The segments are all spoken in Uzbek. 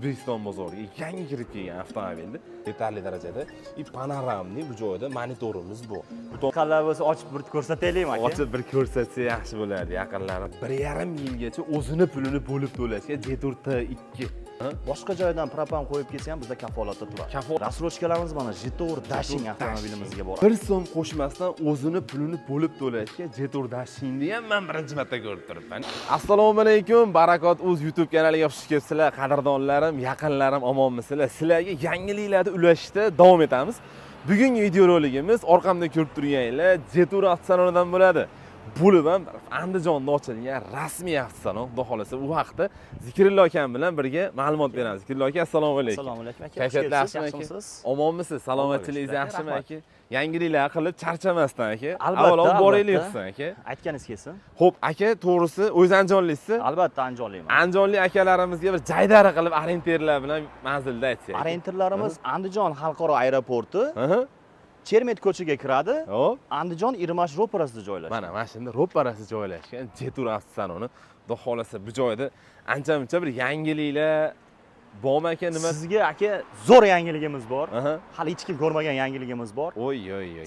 O'zbekiston bozoriga yangi kirib kelgan avtomobilni detalli darajada panoramli bu joyda monitorimiz bu. Qalabasi ochib bir ko'rsataylikmi aka? Ochib bir ko'rsatsa yaxshi bo'lardi yaqinlarim. 1,5 yilgacha o'zini pulini bo'lib to'lashga Jetur T2. Boshqa joydan propan qo'yib kelsa ham bizda kafolatda turadi. Rasrochkalarimiz mana Jetur Dashing avtomobilimizga bor. 1 so'm qo'shmasdan o'zini pulini bo'lib to'lashga Jetur Dashingni ham men birinchi marta ko'rib turibman. Assalomu alaykum, Barakot Uz YouTube kanaliga xush kelibsizlar, qadrdonlarim, yaqinlarim, omonmisizlar? Sizlarga yangiliklarni ulashishda davom etamiz. Bugungi video roligimiz orqamda ko'rib turganinglar Jetur avtosalonidan bo'ladi. Bo'lib ham Andijonda ochilgan rasmiy avtosalon. Xudo xolasa u haqda Zikrullo akam bilan birga ma'lumot beramiz. Zikrullo aka, assalomu alaykum. Assalomu alaykum aka. Kayfiyatlar yaxshimisiz? Omonmisiz? Salomatligingiz yaxshimi aka? Yangiliklar qilib charchamasdan aka. Avvalo boraylik qilsin aka. Aytganingiz kelsin. Xo'p, aka, to'g'risi o'zingiz andijonlisiz? Albatta andijonliman. Andijonlik akalarimizga bir jaydari qilib orientirlar bilan manzilda aytsak. Orientirlarimiz Andijon xalqaro aeroporti. Chermet ko'chaga kiradi. Hop. Andijon Irmash ro'parasida joylashgan. Mana shunda ro'parasida joylashgan Jetur avtosaloni. Xudo xolasa bu joyda ancha-muncha bir yangiliklar bormi aka? Nima? Sizga aka zo'r yangiligimiz bor. Hali hech kim ko'rmagan yangiligimiz bor. Oy.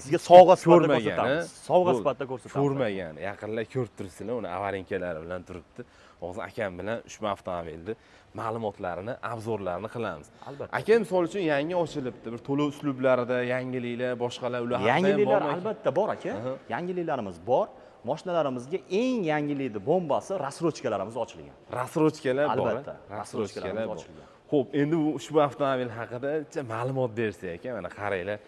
Sizga sovg'a sifatida ko'rsatamiz. Sovg'a sifatida ko'rsatamiz. Ko'rmagan. Yaqinlar ko'rib turibsizlar, uni avarinkalari bilan turibdi. Hozir akam bilan ushbu avtomobilni ma'lumotlarini, obzorlarini qilamiz. Albatta. Aka misol uchun yangi ochilibdi, bir to'lov uslublarida yangiliklar, boshqalar ular haqida Yangiliklar albatta bor aka. Yangiliklarimiz bor. Mashinalarimizga eng yangilikni bombasi rasrochkalarimiz ochilgan. Rasrochkalar bor. Albatta. Rasrochkalarimiz ochilgan. Xo'p, endi ushbu avtomobil haqida ma'lumot bersak aka, mana qaranglar.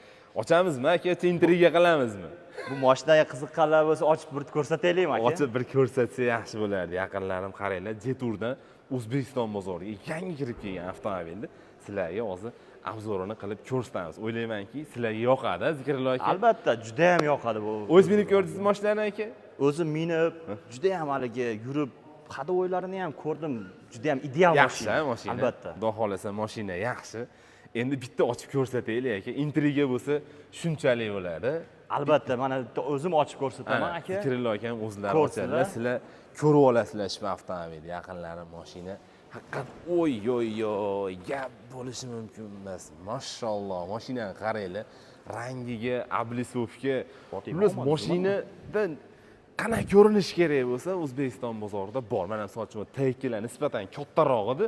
Ochamizmi aka, intriga qilamizmi? Bu mashinaga qiziqqanlar bo'lsa ochib bir ko'rsataylikmi aka? Ochib bir ko'rsatsa yaxshi bo'lardi. Yaqinlarim qaranglar, Jeturdan O'zbekiston bozoriga yangi kirib kelgan avtomobilni sizlarga hozir obzorini qilib ko'rsatamiz. O'ylaymanki, sizlarga yoqadi, Zikrullo aka. Albatta, juda ham yoqadi bu. O'z minib ko'rdingizmi mashinani aka? O'zim minib, juda ham haligi yurib, hadovoylarini ham ko'rdim. Juda ham ideal mashina. Yaxshi mashina. Albatta. Xudo xolasa mashina yaxshi. Endi bitta ochib ko'rsataylik aka. Intriga bo'lsa shunchalik bo'ladi. Albatta, mana o'zim ochib ko'rsataman aka. Zikrullo akam o'zlari ochadilar. Sizlar ko'rib olasizlar shu avtomobilni, yaqinlarim mashina. Haqiqat oy, gap bo'lishi mumkin emas. Mashalloh, mashinani qaranglar. Rangiga, ablisovga, plus mashinada qanaqa ko'rinish kerak bo'lsa, O'zbekiston bozorida bor. Mana sochim T2lar nisbatan kattaroq edi.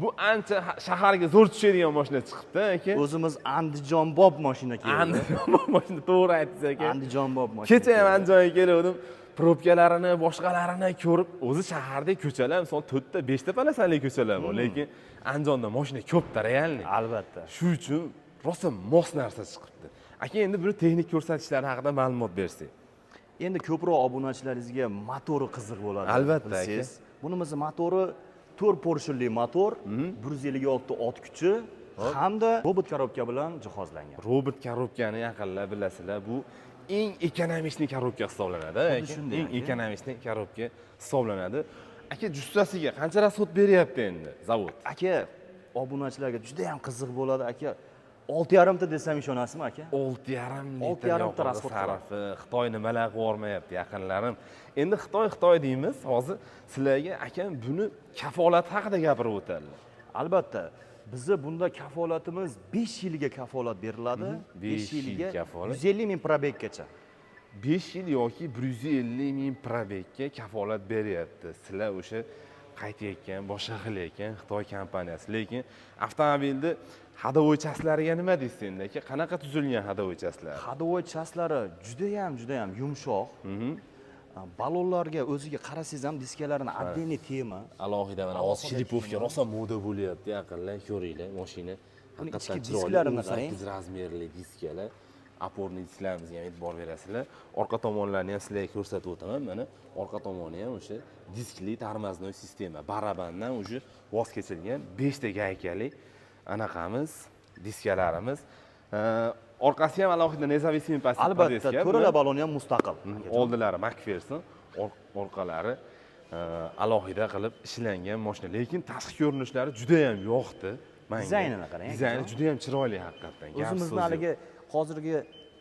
Bu ancha shaharga zo'r tushadigan mashina chiqibdi aka. O'zimiz Andijonbob mashina keldi. Andijonbob mashina, to'g'ri aytdingiz aka. Andijonbob mashina. Kecha ham Andijonga kelgandim. Probkalarini, boshqalarini ko'rib, o'zi shahardagi ko'chalar, misol 4 ta, 5 ta palasanli ko'chalar bor, lekin Andijonda mashina ko'pda, realni. Albatta. Shu uchun rosa mos narsa chiqibdi. Aka, endi buni texnik ko'rsatkichlari haqida ma'lumot bersangiz. Endi ko'proq obunachilaringizga motori qiziq bo'ladi. Albatta aka. Bunimiz motori 4 porshinli motor, 156 ot kuchi hamda robot korobka bilan jihozlangan. Robot korobkani yaqinlar bilasizlar, bu eng ekonomik korobka hisoblanadi. Eng ekonomik korobka hisoblanadi. Aka, jussasiga qancha rasxod beryapti endi zavod? Aka, obunachilarga juda ham qiziq bo'ladi aka. 6,5 ta desam ishonasizmi aka? 6,5 litr rasxod sarfi. Xitoy nimalar qilib yaqinlarim. Endi Xitoy deymiz. Hozir sizlarga akam buni kafolati haqida gapirib o'tadilar. Albatta. Bizda bunda kafolatimiz 5 yilga kafolat beriladi. 5 yilga 150 ming probeggacha. 5 yil yoki 150 ming probegga kafolat beryapti. Sizlar o'sha qaytayotgan, boshqa qilayotgan Xitoy kompaniyasi. Lekin avtomobilni hadovoy chaslariga nima deysiz endi aka? Qanaqa tuzilgan hadovoy chaslari? Hadovoy chaslari juda ham yumshoq. Balonlarga o'ziga qarasangiz ham diskalarini отдельный tema. Alohida mana hozir shlipovka rosa moda bo'lyapti, yaqinlar ko'ringlar, mashina. Ichki disklarini qarang. 8 razmerli diskalar, oporniy disklarimizga ham e'tibor berasizlar. Orqa tomonlarini ham sizlarga ko'rsatib o'taman. Mana orqa tomoni ham o'sha diskli tormoznoy sistema, barabandan o'sha voz kechilgan 5 ta gaykali anaqamiz, diskalarimiz. Orqasi ham alohida nezavisimiy past. Albatta, to'rala baloni ham mustaqil. Oldilari McPherson, orqalari alohida qilib ishlangan mashina, lekin tashqi ko'rinishlari juda ham yoqdi. Dizaynini qarang. Dizayni juda ham chiroyli haqiqatan. O'zimizni haligi hozirgi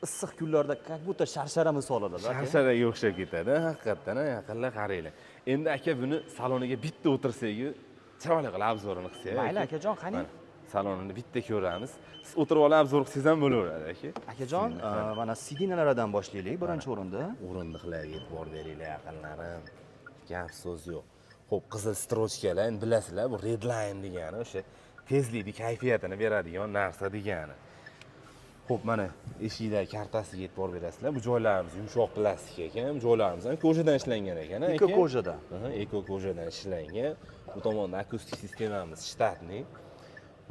issiq kunlarda как будто sharshara misolida. Sharsharaga o'xshab ketadi, haqiqatan yaqinlar qaranglar. Endi aka buni saloniga bitta o'tirsak, chiroyli qilib obzorini qilsak. Mayli akajon, qani? Salonini bitta ko'ramiz. Siz o'tirib olib obzor qilsangiz ham bo'laveradi aka. Akajon, mana sidinalardan boshlaylik birinchi o'rinda. O'rindiqlarga e'tibor beringlar yaqinlarim. Gap so'z yo'q. Xo'p, qizil strochkalar, bilasizlar, bu redline degani o'sha tezlikni, kayfiyatini beradigan narsa degani. Xo'p, mana eshikdagi kartasiga e'tibor berasizlar. Bu joylarimiz yumshoq plastik ekan, joylarimiz ham ko'jadan ishlangan ekan, aka. Eko ko'jadan. Eko ko'jadan ishlangan. Bu tomonda akustik sistemamiz shtatniy.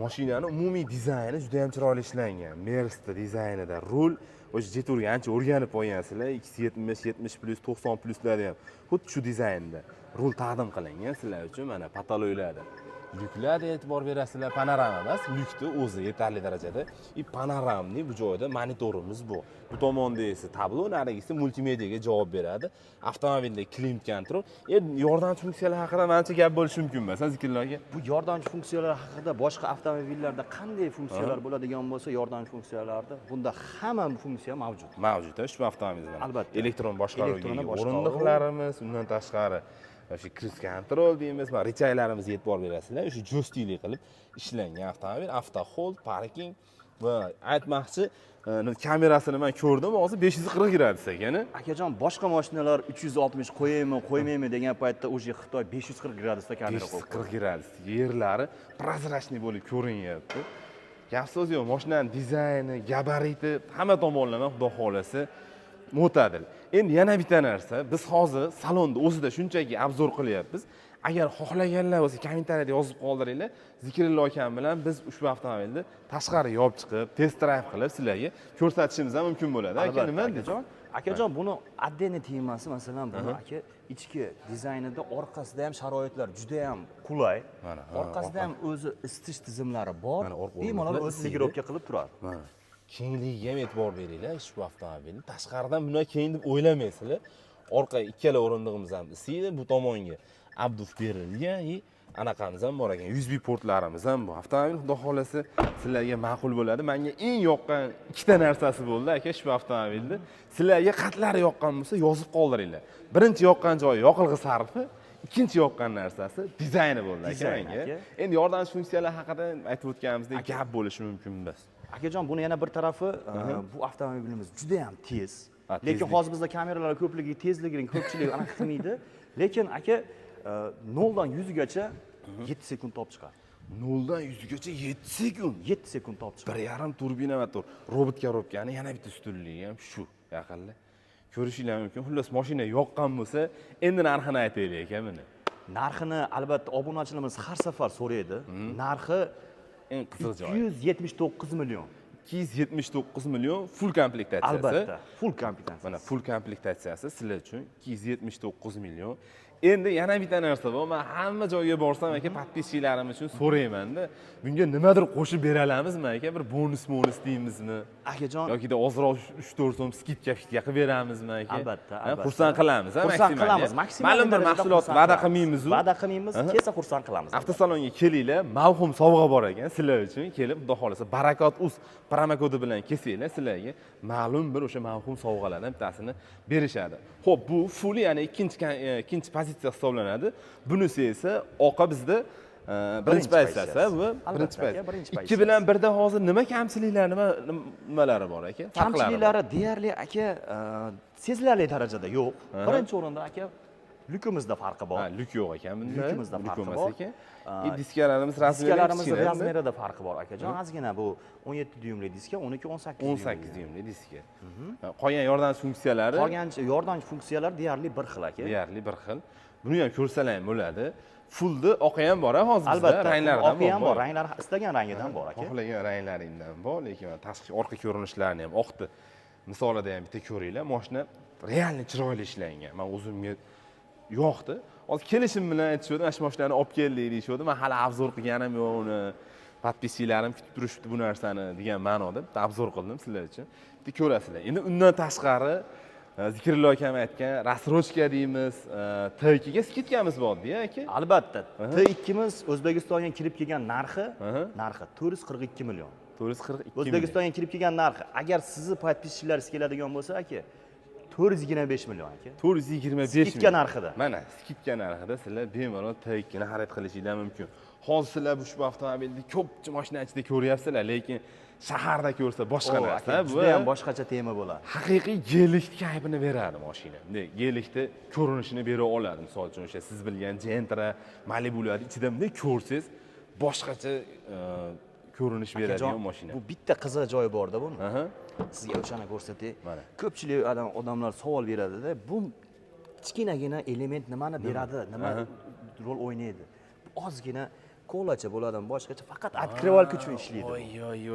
Mashinani umumiy dizayni juda ham chiroyli ishlangan. Mercedes dizaynida rul o'sha jeturga ancha o'rganib qo'ygansizlar. X70, 70+, 90+larda ham xuddi shu dizaynda rul taqdim qilingan sizlar uchun. Mana patologlarda lyuklarga e'tibor berasizlar. Panorama emas, lyukni o'zi yetarli darajada panoramli bu joyda monitorimiz bu. Bu tomonda esa tablo, narigisi multimediaga javob beradi. Avtomobilda climate control, yordamchi funksiyalar haqida menimcha gap bo'lishi mumkin emas, zikrlarga. Bu yordamchi funksiyalar haqida boshqa avtomobillarda qanday funksiyalar bo'ladigan bo'lsa, yordamchi funksiyalarda bunda hamma funksiya mavjud. Mavjud, ushbu avtomobilda. Albatta. Elektron boshqaruvga o'rindiqlarimiz, undan tashqari o'sha cruise control deymiz, va rechaylarimizga e'tibor berasizlar. O'sha jo'stikli qilib ishlangan avtomobil, avto hold, parking va aytmoqchi, kamerasini men ko'rdim, hozir 540 gradus ekan. Akajon, boshqa mashinalar 360 qo'yaymi, qo'ymaymi degan paytda o'sha Xitoy 540 gradusda kamera qo'yib. 540 gradus. Yerlari prozrachniy bo'lib ko'rinyapti. Gap so'z yo'q, mashinaning dizayni, gabariti hamma tomonlama xudo xolasa mo'tadil. Endi yana bitta narsa, biz hozir salonda o'zida shunchaki obzor qilyapmiz. Agar xohlaganlar bo'lsa, kommentariyada yozib qoldiringlar. Zikrullo akam bilan biz ushbu avtomobilni tashqari yopib chiqib, test drive qilib sizlarga ko'rsatishimiz ham mumkin bo'ladi. Aka, nima akajon? Akajon, buni отдельный temasi, masalan, buni aka ichki dizaynida orqasida ham sharoitlar juda ham qulay. Orqasida ham o'zi isitish tizimlari bor. Bemalol o'zi regirovka qilib turadi. Mana kengligiga ham e'tibor beringlar ushbu avtomobilni. Tashqaridan bundan keyin deb o'ylamaysizlar. Orqa ikkala o'rindig'imiz ham isiydi, bu tomonga abduf berilgan, anaqamiz ham bor ekan. USB portlarimiz ham bor. Avtomobil xudo xolasa sizlarga ma'qul bo'ladi. Menga eng yoqqan ikkita narsasi bo'ldi aka shu avtomobilni. Sizlarga qatlari yoqqan bo'lsa, yozib qoldiringlar. Birinchi yoqqan joyi yoqilg'i sarfi, ikkinchi yoqqan narsasi dizayni bo'ldi aka menga. Endi yordamchi funksiyalar haqida aytib o'tganimizdek gap bo'lishi mumkin emas. Akajon, buni yana bir tarafi, bu avtomobilimiz juda ham tez. Lekin hozir bizda kameralar ko'pligi tezligining ko'pchiligi aniq qilmaydi. Lekin aka 0 dan 100 gacha 7 sekund topib chiqadi. 0 dan 100 gacha 7 sekund. 7 sekund topib chiqadi. 1.5 turbina motor, robot korobkani yana bitta ustunligi ham shu yaqinlar. Ko'rishinglar mumkin. Xullas, mashina yoqqan bo'lsa, endi narxini aytaylik aka buni. Narxini albatta obunachilarimiz har safar so'raydi. Narxi eng qizig'i joyi 279 million. 279 million full komplektatsiyasi. Albatta, full komplektatsiya. Mana full komplektatsiyasi sizlar uchun 279 million. Endi yana bitta narsa bor. Men hamma joyga borsam aka, podpischiklarim uchun so'rayman-da. Bunga nimadir qo'shib bera olamizmi aka? Bir bonus deymizmi? Akajon, yoki da ozroq 3-4 so'm skidka qilib beramizmi aka? Albatta. Xursand qilamiz, Xursand qilamiz. Maksimal ma'lum bir mahsulot va'da qilmaymiz-ku. Va'da qilmaymiz, kelsa xursand qilamiz. Avtosalonga kelinglar, mavhum sovg'a bor ekan sizlar uchun. Kelib, xudo xolasa Barakot.uz promokodi bilan kelsanglar, sizlarga ma'lum bir o'sha mavhum sovg'alardan bittasini berishadi. Xo'p, bu full, ya'ni ikkinchi pozitsiya hisoblanadi. Bunisi esa oqa bizda birinchi pozitsiyasi va birinchi pozitsiya. Ikki bilan birda hozir nima kamchiliklar, nimalari bor aka? Kamchiliklari deyarli aka sezilarli darajada yo'q. Birinchi o'rinda aka lyukimizda farqi bor. Lyuk yo'q ekan bunda. Lyukimizda farqi bor. Diskalarimiz razmerida farqi bor akajon. Ozgina bu 17 dyumli diska, 18 dyumli diska. Qolgan yordamchi funksiyalari? Qolgan yordamchi funksiyalar deyarli bir xil aka. Deyarli bir xil. Buni ham ko'rsalar ham bo'ladi. Fullni oqi ham bor hozir bizda, albatta, ranglaridan oqi ham bor. Ranglar istagan rangidan bor aka. Xohlagan ranglaringdan bor, lekin tashqi orqa ko'rinishlarini ham oqdi. Misolida ham bitta ko'ringlar, mashina realni chiroyli ishlangan. Men o'zimga yoqdi. Hozir kelishim bilan aytishdi, mana shu mashinani olib keldik deyishdi. Men hali obzor qilganim yo'q uni. Podpischilarim kutib turishibdi bu narsani degan ma'noda bitta obzor qildim sizlar uchun. Bitta ko'rasizlar. Endi undan tashqari Zikrullo akam aytgan rassrochka deymiz, T2 ga skidkamiz bor-da aka. Albatta. T2miz O'zbekistonga kirib kelgan narxi 442 million. 442 million. O'zbekistonga kirib kelgan narxi. Agar sizni podpischilaringiz keladigan bo'lsa aka, 425 million aka. 425 Skidka narxida. Mana skidka narxida sizlar bemalol tagikkina xarid qilishinglar mumkin. Hozir sizlar ushbu avtomobilni ko'pchi mashina ichida ko'ryapsizlar, lekin shaharda ko'rsa boshqa narsa bu. Juda ham boshqacha tema bo'ladi. Haqiqiy gelikt kayfini beradi mashina. Gelikni ko'rinishini bera oladi. Misol uchun o'sha siz bilgan Gentra, Malibular ichida bunday ko'rsangiz boshqacha ko'rinish beradigan mashina. Bu bitta qiziq joyi bor-da buni. Sizga o'shani ko'rsatay. Ko'pchilik odamlar savol beradi-da, bu kichkinagina element nimani beradi, nima rol o'ynaydi? Ozgina kolacha bo'ladimi, boshqacha faqat открывалка uchun ishlaydi.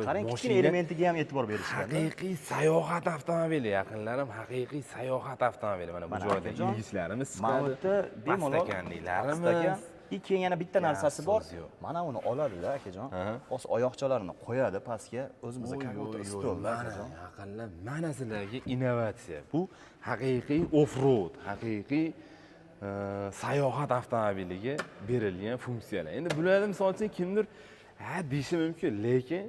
Qarang, kichkina elementiga ham e'tibor berishgan. Haqiqiy sayohat avtomobili, yaqinlarim, haqiqiy sayohat avtomobili. Mana bu joyda ilgichlarimiz chiqadi. Mamutda bemalol pastakanliklarimiz. Keyin yana bitta narsasi bor. Mana uni oladi-da akajon. O'z oyoqchalarini qo'yadi pastga, o'zimizga kompyuter stol akajon. Yaqinlar, mana sizlarga innovatsiya. Bu haqiqiy off-road, haqiqiy sayohat avtomobiliga berilgan funksiyalar. Endi bularni misol uchun kimdir deyishi mumkin, lekin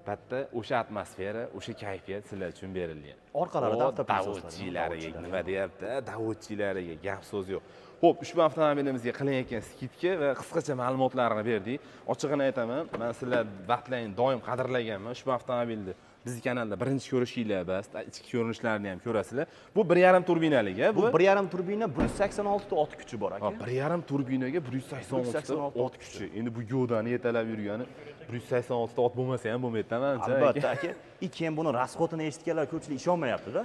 bitta o'sha atmosfera, o'sha kayfiyat sizlar uchun berilgan. Orqalarida davodchilariga nima deyapti? Davodchilariga gap so'z yo'q. Xo'p, ushbu avtomobilimizga qilinayotgan skidka va qisqacha ma'lumotlarni berdik. Ochig'ini aytaman, men sizlar vaqtlaringni doim qadrlaganman. Ushbu avtomobilni bizning kanalda birinchi ko'rishinglar bas, ichki ko'rinishlarini ham ko'rasizlar. Bu 1.5 turbinalik, bu 1.5 turbina 186 ta ot kuchi bor aka. 1.5 turbinaga 186 ta ot kuchi. Endi bu g'o'dani yetalab yurgani 186 ta ot bo'lmasa ham bo'lmaydi-da, menimcha. Albatta aka. Keyin buni rasxotini eshitganlar ko'pchilik ishonmayapti-da.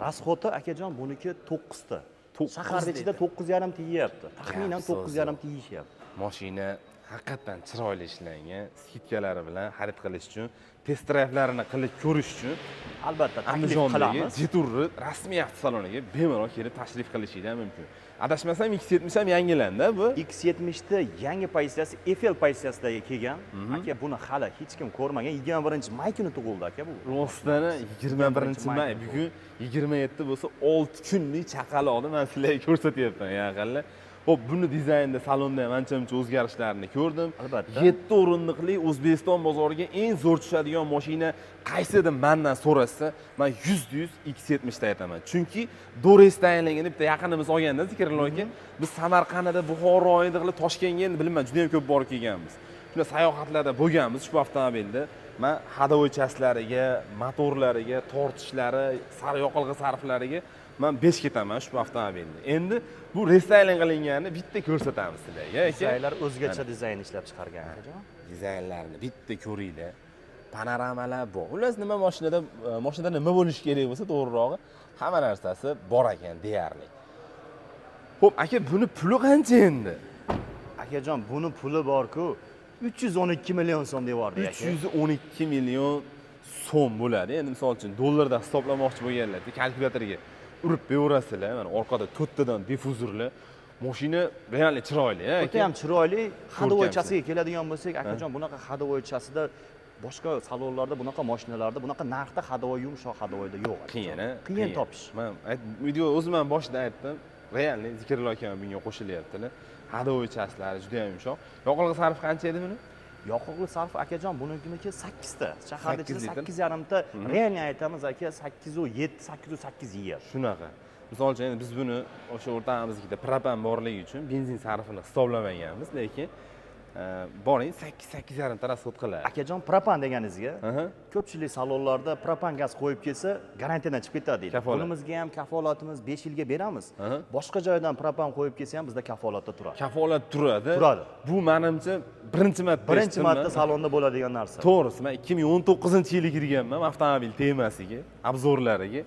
Rasxoti akajon buniki 9 ta. Shaharning ichida 9.5 ta yeyapti. Taxminan 9.5 ta yeyishyapti. Mashina haqiqatan chiroyli ishlangan, skidkalari bilan xarid qilish uchun, test drive'larini qilib ko'rish uchun albatta taklif qilamiz. Jeturni rasmiy avtosaloniga bemalol kelib tashrif qilishinglar mumkin. Adashmasam X70 ham yangilandi bu. X70 da yangi pozitsiyasi Eiffel pozitsiyasida kelgan. Aka buni hali hech kim ko'rmagan. 21-may kuni tug'ildi aka bu. Rostdan 21-may, bugun 27 bo'lsa 6 kunlik chaqaloqni men sizlarga ko'rsatyapman, yaqinlar. Xo'p, buni dizaynda, salonda ham ancha-muncha o'zgarishlarni ko'rdim. Albatta. 7 o'rinliqli O'zbekiston bozoriga eng zo'r tushadigan mashina qaysi deb mendan so'rasa, men 100% X70 ta aytaman. Chunki do'restaynligini bitta yaqinimiz olganda zikrlovga, biz Samarqandda, Buxoroda, Toshkentga endi bilmayman, juda ham ko'p borib kelganmiz. Shunda sayohatlarda bo'lganmiz ushbu avtomobilda. Men hadovoy chaslariga, motorlariga, tortishlari, yoqilg'i sarflariga men 5 ketaman ushbu avtomobilni. Endi bu restayling qilinganini bitta ko'rsatamiz sizlarga. Dizaynlar o'zgacha dizayn ishlab chiqargan akajon. Dizaynlarni bitta ko'ringlar. Panoramalar bor. Xullas nima mashinada nima bo'lishi kerak bo'lsa, to'g'rirog'i hamma narsasi bor ekan deyarli. Xo'p, aka, buni puli qancha endi? Akajon, buni puli bor-ku, 312 million so'm deyordi aka. 312 million so'm bo'ladi. Endi misol uchun dollarda hisoblamoqchi bo'lganlarda kalkulyatorga urib berasizlar. Mana orqada to'rttadan difuzorlar. Mashina realni chiroyli, O'ta ham chiroyli. Hadovoychasiga keladigan bo'lsak, akajon, bunaqa hadovoychasida boshqa salonlarda bunaqa mashinalarda bunaqa narxda hadovoy yumshoq hadovoyda yo'q. Qiyin topish. Men video o'zim ham boshida aytdim. Realni zikrlovga ham bunga qo'shilyaptilar. Hadovoychaslari juda ham yumshoq. Yoqilg'i sarfi qancha edi buni? Yoqilg'i sarfi akajon buniniki 8 ta. Shaharda 8.5 ta. Realni aytamiz aka, 807, 808 yeyapti. Shunaqa. Misol uchun endi biz buni o'sha o'rtamizda propan borligi uchun benzin sarfini hisoblamaganmiz, lekin boring 8.5 ta rasxod qiladi. Akajon, propan deganingizga, ko'pchilik salonlarda propan gaz qo'yib kelsa, garantiyadan chiqib ketadi deydi. Bunimizga ham kafolatimiz 5 yilga beramiz. Boshqa joydan propan qo'yib kelsa ham bizda kafolatda turadi. Kafolat turadi. Bu menimcha birinchi marta salonda bo'ladigan narsa. To'g'risi, men 2019-yilda kirganman avtomobil temasiga, obzorlariga.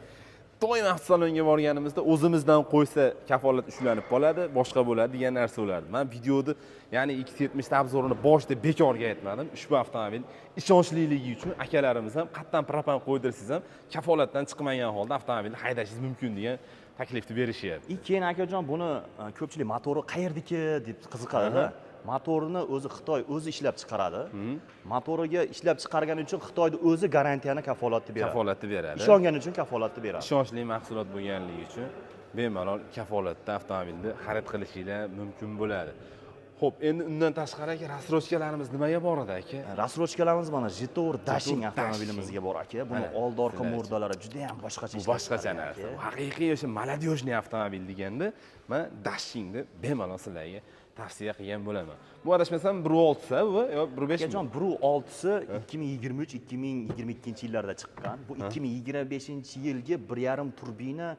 Doim avtosalonga borganimizda o'zimizdan qo'ysa kafolat ushlanib qoladi, boshqa bo'ladi degan narsa bo'lardi. Men videoda, ya'ni X70 ta obzorini boshida bekorga aytmadim. Ushbu avtomobil ishonchliligi uchun akalarimiz ham qattan propan qo'ydirsangiz ham kafolatdan chiqmagan holda avtomobilni haydashingiz mumkin degan taklifni berishyapti. Keyin akajon, buni ko'pchilik motori qayerdiki deb qiziqadi-da. Motorini o'zi Xitoy o'zi ishlab chiqaradi. Motoriga ishlab chiqargani uchun Xitoyda o'zi garantiyani kafolatni beradi. Ishongani uchun kafolatni beradi. Ishonchli mahsulot bo'lganligi uchun bemalol kafolatda avtomobilni xarid qilishinglar mumkin bo'ladi. Xo'p, endi undan tashqari aka, rasrochkalarimiz nimaga bor edi aka? Rasrochkalarimiz mana Jetor Dashing Jetor avtomobilimizga bor aka. Buni Mana, old orqa sizlar murdalari juda ham boshqacha Bu ishlab boshqacha chiqargan narsa. aka. Bu haqiqiy o'sha молодёжный avtomobil deganda, men Dashingni bemalol sizlarga tavsiya qilgan bo'laman. Bu adashmasam 1.6 sa bu yo 1.5 Akajon, Bru 6si 2023-2022 yillarda chiqqan. Bu 2025-yilgi 1.5 turbina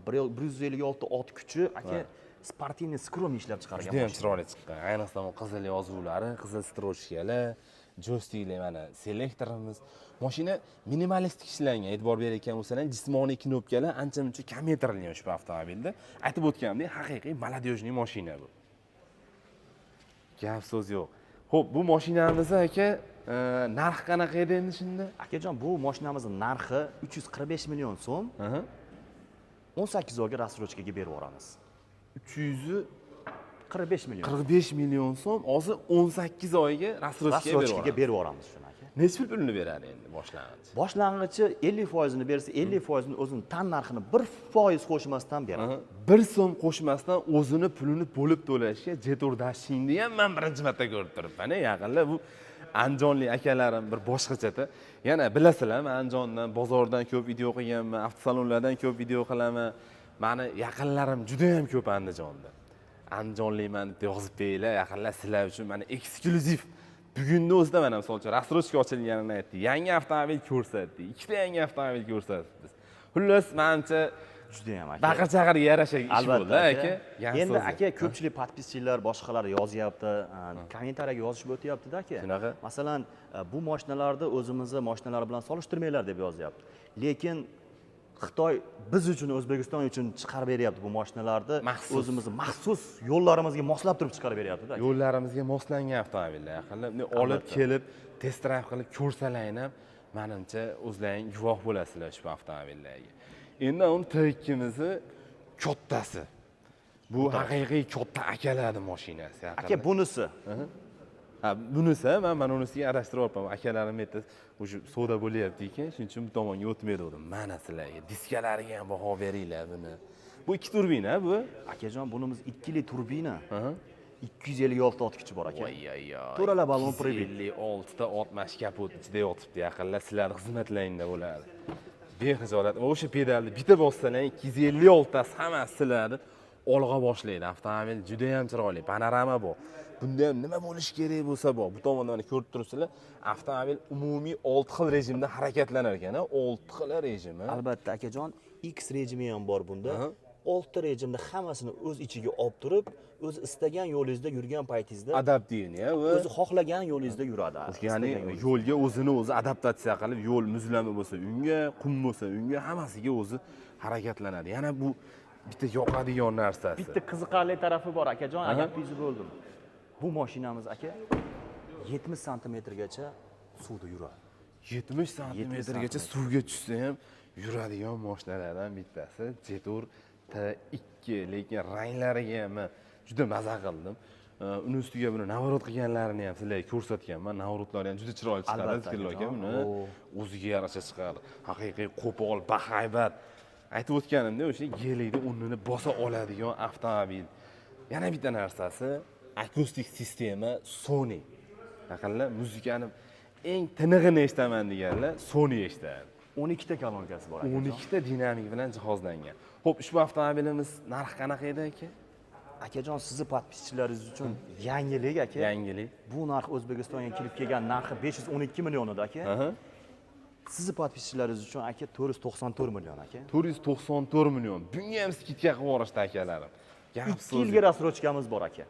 156 ot kuchi aka sportivniy skромный ishlab chiqargan. juda ham chiroyli chiqqan. Ayniqsa bu qizil yozuvlari, qizil strochkalar, joystikli mana selektorimiz. Mashina minimalistik ishlangan. E'tibor berayotgan bo'lsangiz, jismoniy knopkalar ancha-muncha kamaytirilgan ushbu avtomobilda. Aytib o'tganimdek, haqiqiy молодёжный mashina bu. Gap so'z yo'q. Xo'p, bu mashinamiz aka, narx qanaqa edi endi shunda? Akajon, bu mashinamizning narxi 345 million so'm. 18 oyga rasrochkaga berib yuboramiz. 345 million. 45 million so'm, hozir 18 oyga rasrochkaga berib yuboramiz shuni aka. Necha pulni beradi endi boshlang'ich? Boshlang'ichi 50% ni bersa, 50% ni o'zini tan narxini 1% qo'shmasdan beradi. 1 so'm qo'shmasdan o'zini pulini bo'lib to'lashga Jetor Dashingni ham men birinchi marta ko'rib turibman. Yaqinda bu andijonlik akalarim bir boshqachada. Yana bilasizlar, men Andijondan, bozordan ko'p video qilganman, avtosalonlardan ko'p video qilaman. Meni yaqinlarim juda ham ko'p Andijonda. Andijonlikman deb yozib beringlar, yaqinlar sizlar uchun meni eksklyuziv. Bugunning o'zida mana misol uchun rasrochka ochilganini aytdi. Yangi avtomobil ko'rsatdi. Ikkita yangi avtomobil ko'rsatdi. Xullas, menimcha juda ham aka. Baqir-chaqir yarasha ish bo'ldi aka. Endi aka ko'pchilik podpischilar boshqalar yozyapti, kommentariyaga yozishib o'tyapti-da aka. Shunaqa. Masalan, bu mashinalarni o'zimizni mashinalar bilan solishtirmanglar deb yozyapti. Lekin Xitoy biz uchun, O'zbekiston uchun chiqarib beryapti bu mashinalarni. O'zimizni maxsus yo'llarimizga moslab turib chiqarib beryapti-da. Yo'llarimizga moslangan avtomobillar yaqinlab olib kelib, test drive qilib ko'rsalaring, menimcha o'zlaring guvoh bo'lasizlar ushbu avtomobillarga. Endi uni T2mizni kattasi. Bu haqiqiy katta akalarning mashinasi. Aka bunisi. Ha, bunisi, men mana unisiga adashtiryapman. Akalarim aytdi, o'sha savdo bo'lyapti ekan, shuning uchun bu tomonga o'tmaydi dedim. Mana sizlarga diskalariga ham baho beringlar buni. Bu 2 turbina bu. Akajon, bunimiz 2 li turbina. 256 ot kuchi bor aka. To'rala balon pribit. 56 ta 60 kapot ichida yotibdi. Yaqinlar sizlarning xizmatlaringda bo'ladi. Bexijolat. O'sha pedalni bitta bossalang 256 tasi hammasi sizlarni olg'a boshlaydi. Avtomobil juda ham chiroyli, panorama bor. Bunda ham nima bo'lish kerak bo'lsa bor. Bu tomondan ko'rib turibsizlar, avtomobil umumiy 6 xil rejimda harakatlanar ekan, 6 xil rejimi. Albatta akajon, X rejimi ham bor bunda. 6 rejimda hammasini o'z ichiga olib turib, o'z istagan yo'lingizda yurgan paytingizda adaptivniy, o'zi xohlagan yo'lingizda yuradi. Ya'ni yo'lga o'zini o'zi adaptatsiya qilib, yo'l muzlama bo'lsa unga, qum bo'lsa unga, hammasiga o'zi harakatlanadi. Yana bu bitta yoqadigan narsasi. Bitta qiziqarli tarafi bor akajon, gapingizni bo'ldim. Bu mashinamiz aka 70 santimetrgacha suvda yuradi. 70 santimetrgacha suvga tushsa ham yuradigan mashinalardan bittasi Jetor T2, lekin ranglariga ham juda maza qildim. Uni ustiga buni navorot qilganlarini ham sizlarga ko'rsatganman. Navorodlari ham juda chiroyli chiqadi, Zikrillo aka buni o'ziga yarasha chiqadi. Haqiqiy qo'pol, bahaybat. Aytib o'tganimda o'sha yelikni o'rnini bosa oladigan avtomobil. Yana bitta narsasi akustik sistema Sony. Yaqinlar muzikani eng tinig'ini eshitaman deganlar Sony eshitadi. 12 ta kolonkasi bor aka. 12 ta dinamik bilan jihozlangan. Xo'p, ushbu avtomobilimiz narxi qanaqa edi aka? Akajon, sizni podpischilaringiz uchun yangilik aka. Yangilik. Bu narx O'zbekistonga kirib kelgan narxi 512 million edi aka. Sizni podpischilaringiz uchun aka 494 million aka. 494 million. Bunga ham skidka qilib yuborishdi akalarim. Gap 2 yilga rasrochkamiz bor aka.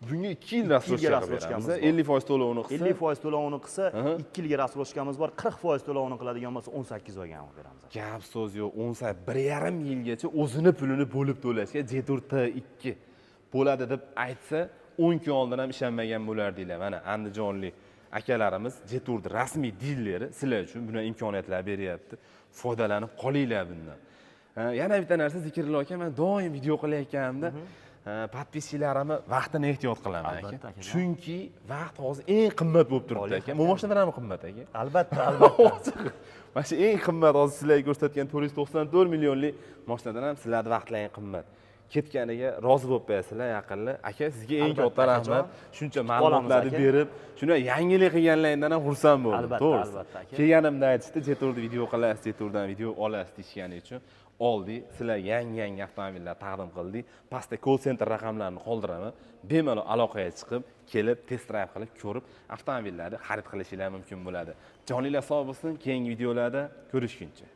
Bunga 2 yil rasrochkamiz bor. 50% to'lovini qilsa, 50% to'lovini qilsa, 2 yilga rasrochkamiz bor. 40% to'lovini qiladigan bo'lsa 18 oyga ham beramiz. Gap so'z yo'q. 1.5 yilgacha o'zini pulini bo'lib to'lashga Jetor T2 bo'ladi deb aytsa, 10 kun oldin ham ishonmagan bo'lardinglar. Mana andijonlik akalarimiz Jetorning rasmiy dilleri sizlar uchun buni imkoniyatlar beryapti. Foydalanib qolinglar bundan. Yana bitta narsa Zikrillo aka, men doim video qilayotganimda podpischilarimni vaqtini ehtiyot qilaman aka. Chunki vaqt hozir eng qimmat bo'lib turibdi aka. Bu mashinalar ham qimmat aka. Albatta, albatta. Mana shu eng qimmat hozir sizlarga ko'rsatgan 494 millionlik mashinadan ham sizlarning vaqtlaring qimmat. ketganiga rozi bo'lib qo'yasizlar yaqinlar. Aka, sizga eng Albatta, katta rahmat. akajon. Shuncha Olamiz, ma'lumotlarni aka. berib, shuni yangilik qilganlaringdan ham xursand bo'ldim. Albatta, To'g'risi. albatta, aka. Kelganimda aytishdi, Jeturda video qilasiz, Jeturdan video olasiz deshgani uchun oldik. Sizlar yangi avtomobillar taqdim qildik. Pastda call center raqamlarini qoldiraman. Bemalol aloqaga chiqib, kelib, test drive qilib, ko'rib, avtomobillarni xarid qilishingiz mumkin bo'ladi. Joninglar sog' bo'lsin, keyingi videolarda ko'rishguncha.